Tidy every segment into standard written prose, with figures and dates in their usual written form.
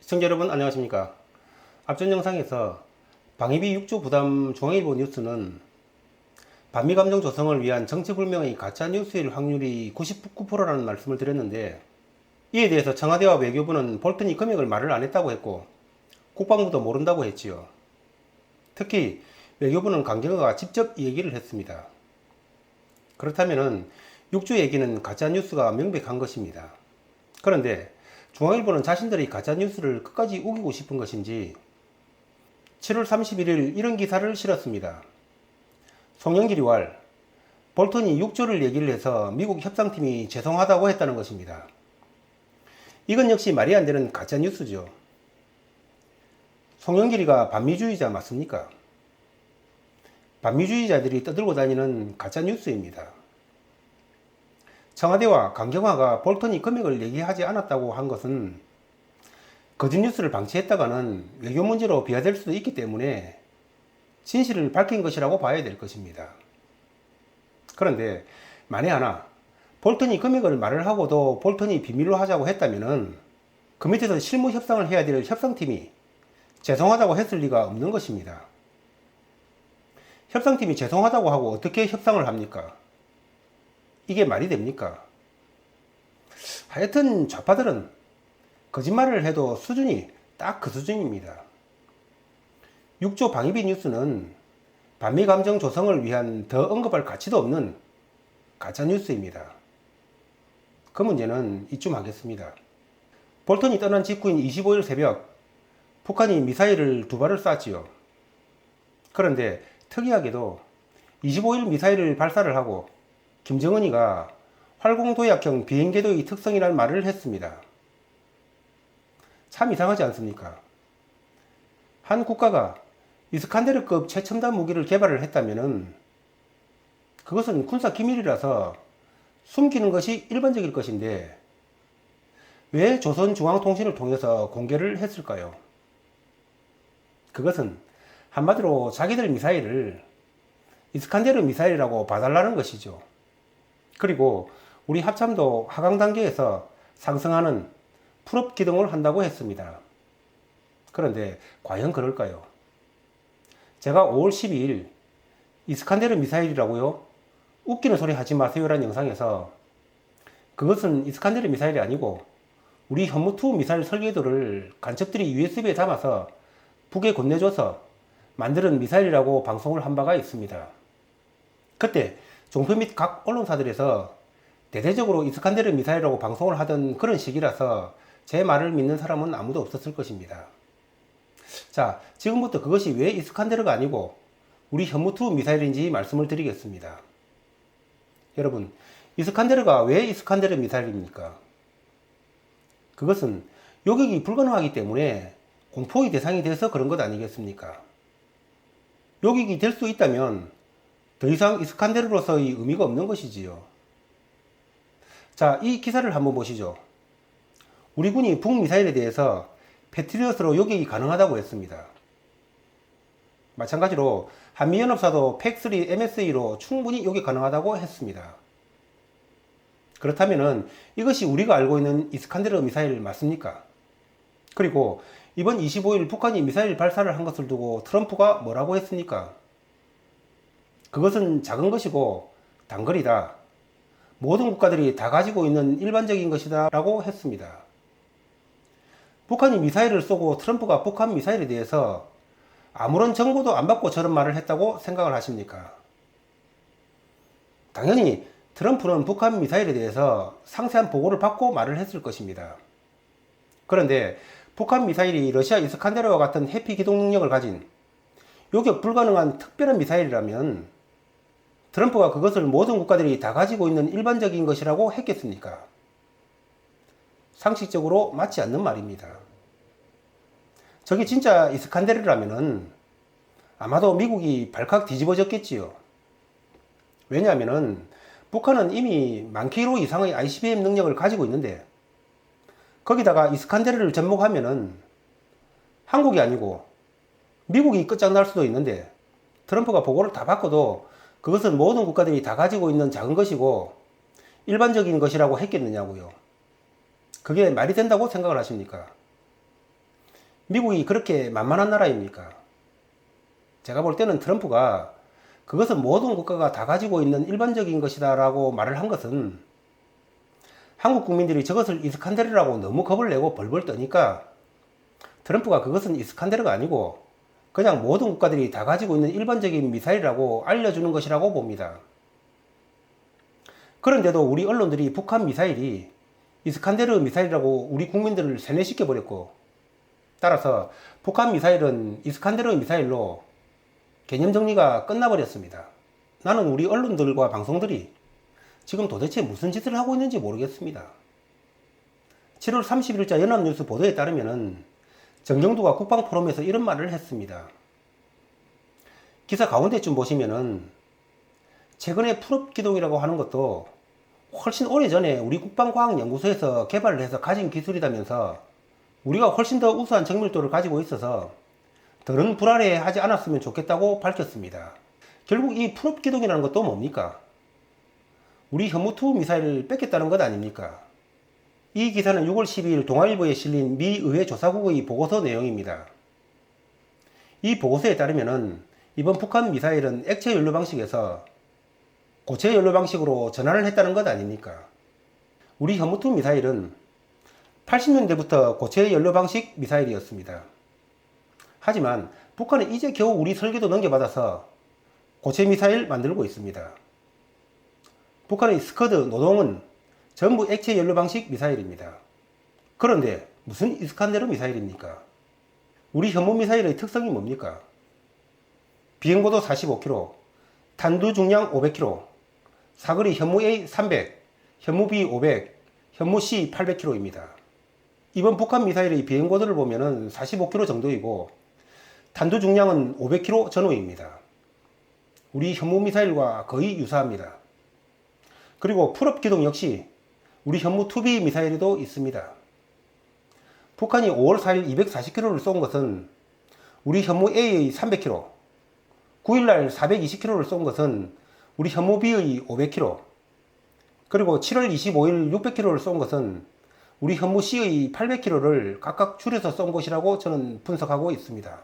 시청자 여러분 안녕하십니까. 앞전 영상에서 방위비 6조 부담 중앙일보 뉴스는 반미 감정 조성을 위한 정체불명의 가짜 뉴스일 확률이 99%라는 말씀을 드렸는데, 이에 대해서 청와대와 외교부는 볼턴이 금액을 말을 안 했다고 했고 국방부도 모른다고 했지요. 특히 외교부는 강경화가 직접 이 얘기를 했습니다. 그렇다면 6조 얘기는 가짜 뉴스가 명백한 것입니다. 그런데 중앙일보는 자신들의 가짜뉴스를 끝까지 우기고 싶은 것인지 7월 31일 이런 기사를 실었습니다. 송영길이 왈, 볼턴이 6조를 얘기를 해서 미국 협상팀이 죄송하다고 했다는 것입니다. 이건 역시 말이 안 되는 가짜뉴스죠. 송영길이가 반미주의자 맞습니까? 반미주의자들이 떠들고 다니는 가짜뉴스입니다. 청와대와 강경화가 볼턴이 금액을 얘기하지 않았다고 한 것은 거짓 뉴스를 방치했다가는 외교 문제로 비화될 수도 있기 때문에 진실을 밝힌 것이라고 봐야 될 것입니다. 그런데 만에 하나 볼턴이 금액을 말을 하고도 볼턴이 비밀로 하자고 했다면은 그 밑에서 실무 협상을 해야 될 협상팀이 죄송하다고 했을 리가 없는 것입니다. 협상팀이 죄송하다고 하고 어떻게 협상을 합니까? 이게 말이 됩니까? 하여튼 좌파들은 거짓말을 해도 수준이 딱 그 수준입니다. 6조 방위비 뉴스는 반미 감정 조성을 위한 더 언급할 가치도 없는 가짜 뉴스입니다. 그 문제는 이쯤 하겠습니다. 볼턴이 떠난 직후인 25일 새벽 북한이 미사일을 2발을 쐈지요. 그런데 특이하게도 25일 미사일을 발사를 하고 김정은이가 활공도약형 비행궤도의 특성이라는 말을 했습니다. 참 이상하지 않습니까? 한 국가가 이스칸데르급 최첨단 무기를 개발을 했다면 그것은 군사 기밀이라서 숨기는 것이 일반적일 것인데 왜 조선중앙통신을 통해서 공개를 했을까요? 그것은 한마디로 자기들 미사일을 이스칸데르 미사일이라고 봐달라는 것이죠. 그리고 우리 합참도 하강 단계에서 상승하는 풀업 기동을 한다고 했습니다. 그런데 과연 그럴까요? 제가 5월 12일 이스칸데르 미사일이라고요? 웃기는 소리 하지 마세요라는 영상에서 그것은 이스칸데르 미사일이 아니고 우리 현무2 미사일 설계도를 간첩들이 USB에 담아서 북에 건네줘서 만드는 미사일이라고 방송을 한 바가 있습니다. 그때 종편 및 각 언론사들에서 대대적으로 이스칸데르 미사일이라고 방송을 하던 그런 시기라서 제 말을 믿는 사람은 아무도 없었을 것입니다. 자, 지금부터 그것이 왜 이스칸데르가 아니고 우리 현무2 미사일인지 말씀을 드리겠습니다. 여러분, 이스칸데르가 왜 이스칸데르 미사일입니까? 그것은 요격이 불가능하기 때문에 공포의 대상이 돼서 그런 것 아니겠습니까? 요격이 될 수 있다면 더 이상 이스칸데르로서의 의미가 없는 것이지요. 자, 이 기사를 한번 보시죠. 우리 군이 북미사일에 대해서 패트리엇으로 요격이 가능하다고 했습니다. 마찬가지로 한미연합사도 팩3 MSA로 충분히 요격 가능하다고 했습니다. 그렇다면 이것이 우리가 알고 있는 이스칸데르 미사일 맞습니까? 그리고 이번 25일 북한이 미사일 발사를 한 것을 두고 트럼프가 뭐라고 했습니까? 그것은 작은 것이고 단거리다. 모든 국가들이 다 가지고 있는 일반적인 것이다 라고 했습니다. 북한이 미사일을 쏘고 트럼프가 북한 미사일에 대해서 아무런 정보도 안 받고 저런 말을 했다고 생각을 하십니까? 당연히 트럼프는 북한 미사일에 대해서 상세한 보고를 받고 말을 했을 것입니다. 그런데 북한 미사일이 러시아 이스칸데르와 같은 해피 기동 능력을 가진 요격 불가능한 특별한 미사일이라면 트럼프가 그것을 모든 국가들이 다 가지고 있는 일반적인 것이라고 했겠습니까? 상식적으로 맞지 않는 말입니다. 저게 진짜 이스칸데르라면은 아마도 미국이 발칵 뒤집어졌겠지요. 왜냐하면은 북한은 이미 만 킬로 이상의 ICBM 능력을 가지고 있는데 거기다가 이스칸데르를 접목하면은 한국이 아니고 미국이 끝장날 수도 있는데 트럼프가 보고를 다 받고도 그것은 모든 국가들이 다 가지고 있는 작은 것이고 일반적인 것이라고 했겠느냐고요. 그게 말이 된다고 생각을 하십니까? 미국이 그렇게 만만한 나라입니까? 제가 볼 때는 트럼프가 그것은 모든 국가가 다 가지고 있는 일반적인 것이다 라고 말을 한 것은 한국 국민들이 저것을 이스칸데르라고 너무 겁을 내고 벌벌 떠니까 트럼프가 그것은 이스칸데르가 아니고 그냥 모든 국가들이 다 가지고 있는 일반적인 미사일이라고 알려주는 것이라고 봅니다. 그런데도 우리 언론들이 북한 미사일이 이스칸데르 미사일이라고 우리 국민들을 세뇌시켜버렸고, 따라서 북한 미사일은 이스칸데르 미사일로 개념 정리가 끝나버렸습니다. 나는 우리 언론들과 방송들이 지금 도대체 무슨 짓을 하고 있는지 모르겠습니다. 7월 30일자 연합뉴스 보도에 따르면 정경두가 국방포럼에서 이런 말을 했습니다. 기사 가운데쯤 보시면은 최근에 풀업기동이라고 하는 것도 훨씬 오래전에 우리 국방과학연구소에서 개발을 해서 가진 기술이라면서 우리가 훨씬 더 우수한 정밀도를 가지고 있어서 더는 불안해하지 않았으면 좋겠다고 밝혔습니다. 결국 이 풀업기동이라는 것도 뭡니까? 우리 현무2 미사일을 뺏겠다는 것 아닙니까? 이 기사는 6월 12일 동아일보에 실린 미 의회 조사국의 보고서 내용입니다. 이 보고서에 따르면 이번 북한 미사일은 액체 연료 방식에서 고체 연료 방식으로 전환을 했다는 것 아닙니까? 우리 현무2 미사일은 80년대부터 고체 연료 방식 미사일이었습니다. 하지만 북한은 이제 겨우 우리 설계도 넘겨받아서 고체 미사일 만들고 있습니다. 북한의 스커드 노동은 전부 액체 연료 방식 미사일입니다. 그런데 무슨 이스칸데르 미사일입니까? 우리 현무 미사일의 특성이 뭡니까? 비행고도 45km, 탄두 중량 500km, 사거리 현무 A 300, 현무 B 500, 현무 C 800km입니다. 이번 북한 미사일의 비행고도를 보면 45km 정도이고 탄두 중량은 500km 전후입니다. 우리 현무 미사일과 거의 유사합니다. 그리고 풀업 기동 역시 우리 현무2B 미사일에도 있습니다. 북한이 5월 4일 240km를 쏜 것은 우리 현무 A의 300km, 9일날 420km를 쏜 것은 우리 현무 B의 500km, 그리고 7월 25일 600km를 쏜 것은 우리 현무 C의 800km를 각각 줄여서 쏜 것이라고 저는 분석하고 있습니다.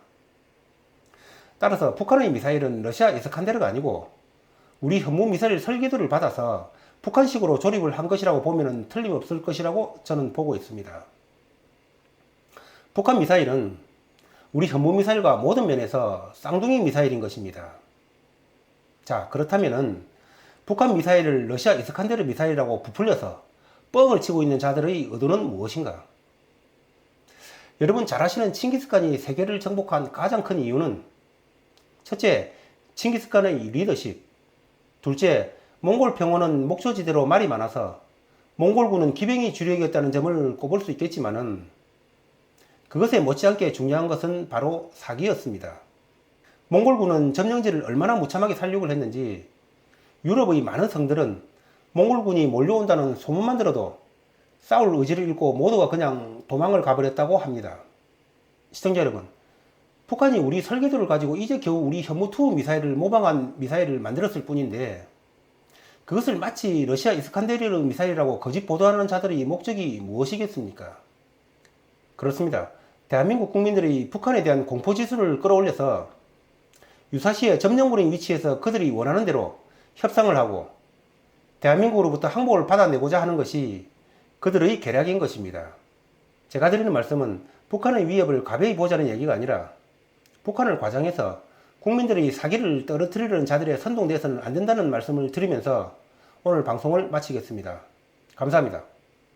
따라서 북한의 미사일은 러시아 이스칸데르가 아니고 우리 현무 미사일 설계도를 받아서 북한식으로 조립을 한 것이라고 보면 틀림없을 것이라고 저는 보고 있습니다. 북한 미사일은 우리 현무 미사일과 모든 면에서 쌍둥이 미사일인 것입니다. 자, 그렇다면 북한 미사일을 러시아 이스칸데르 미사일이라고 부풀려서 뻥을 치고 있는 자들의 의도는 무엇인가? 여러분 잘 아시는 칭기스칸이 세계를 정복한 가장 큰 이유는 첫째, 칭기스칸의 리더십, 둘째, 몽골 평원은 목초지대로 말이 많아서 몽골군은 기병이 주력이었다는 점을 꼽을 수 있겠지만은 그것에 못지않게 중요한 것은 바로 사기였습니다. 몽골군은 점령지를 얼마나 무참하게 살육을 했는지 유럽의 많은 성들은 몽골군이 몰려온다는 소문만 들어도 싸울 의지를 잃고 모두가 그냥 도망을 가버렸다고 합니다. 시청자 여러분, 북한이 우리 설계도를 가지고 이제 겨우 우리 현무2 미사일을 모방한 미사일을 만들었을 뿐인데 그것을 마치 러시아 이스칸데르 미사일이라고 거짓 보도하는 자들의 목적이 무엇이겠습니까? 그렇습니다. 대한민국 국민들이 북한에 대한 공포지수를 끌어올려서 유사시에 점령군의 위치에서 그들이 원하는 대로 협상을 하고 대한민국으로부터 항복을 받아내고자 하는 것이 그들의 계략인 것입니다. 제가 드리는 말씀은 북한의 위협을 가벼이 보자는 얘기가 아니라 북한을 과장해서 국민들의 사기를 떨어뜨리려는 자들에 선동돼서는 안 된다는 말씀을 드리면서 오늘 방송을 마치겠습니다. 감사합니다.